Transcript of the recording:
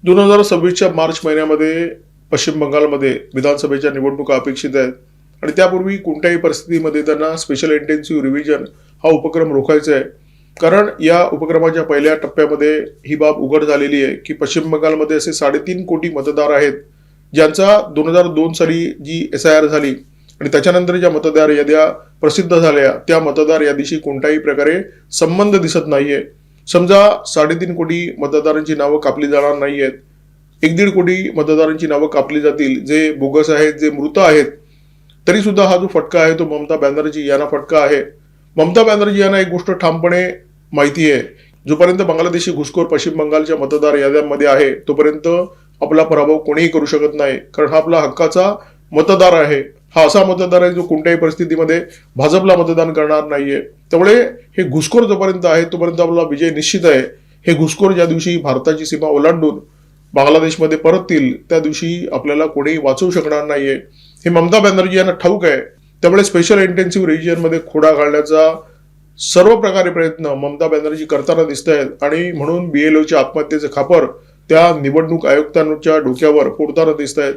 2026च्या मार्च महिन्यामध्ये पश्चिम बंगालमध्ये विधानसभेच्या निवडणुका अपेक्षित आहेत आणि त्यापूर्वी कोणत्याही परिस्थितीमध्ये त्यांना स्पेशल इंटेन्सिव्ह रिव्हिजन हा उपक्रम रोखायचा आहे. कारण या उपक्रमाच्या पहिल्या टप्प्यामध्ये ही बाब उघड झालेली आहे की पश्चिम बंगालमध्ये असे 3.5 कोटी मतदार आहेत, ज्यांचा 2002 साली जी SIR झाली आणि त्याच्यानंतर ज्या मतदार याद्या प्रसिद्ध झाल्या त्या मतदार यादीशी कोणत्याही प्रकारे संबंध दिसत नाहीये. समजा 3.5 कोटी मतदारांची नावं कापली जाणार नाहीयेत, 1.5 कोटी मतदारांची नावं कापली जातील जे बोगस आहेत, जे मृत आहेत. तरी सुद्धा हा जो फटका आहे तो ममता बॅनर्जी यांना फटका आहे. ममता बॅनर्जी यांना एक गोष्ट ठामपणे माहिती आहे, जोपर्यंत बांगलादेशी घुसखोर पश्चिम बंगालच्या मतदार याद्यांमध्ये आहे तोपर्यंत आपला पराभव कोणीही करू शकत नाही. कारण हा आपला हक्काचा मतदार आहे. हा असा मतदार आहे जो कोणत्याही परिस्थितीमध्ये भाजपला मतदान करणार नाहीये. त्यामुळे हे घुसखोर जोपर्यंत आहे तोपर्यंत आपला विजय निश्चित आहे. हे घुसखोर ज्या दिवशी भारताची सीमा ओलांडून बांगलादेशमध्ये परततील त्या दिवशी आपल्याला कोणीही वाचवू शकणार नाहीये. हे ममता बॅनर्जी यांना ठाऊक आहे. त्यामुळे स्पेशल इंटेन्सिव्ह रिव्हिजनमध्ये खोडा घालण्याचा सर्व प्रकारे प्रयत्न ममता बॅनर्जी करताना दिसत आहेत आणि म्हणून BLOच्या आत्महत्येचे खापर त्या निवडणूक आयुक्तांच्या डोक्यावर फोडताना दिसत आहेत.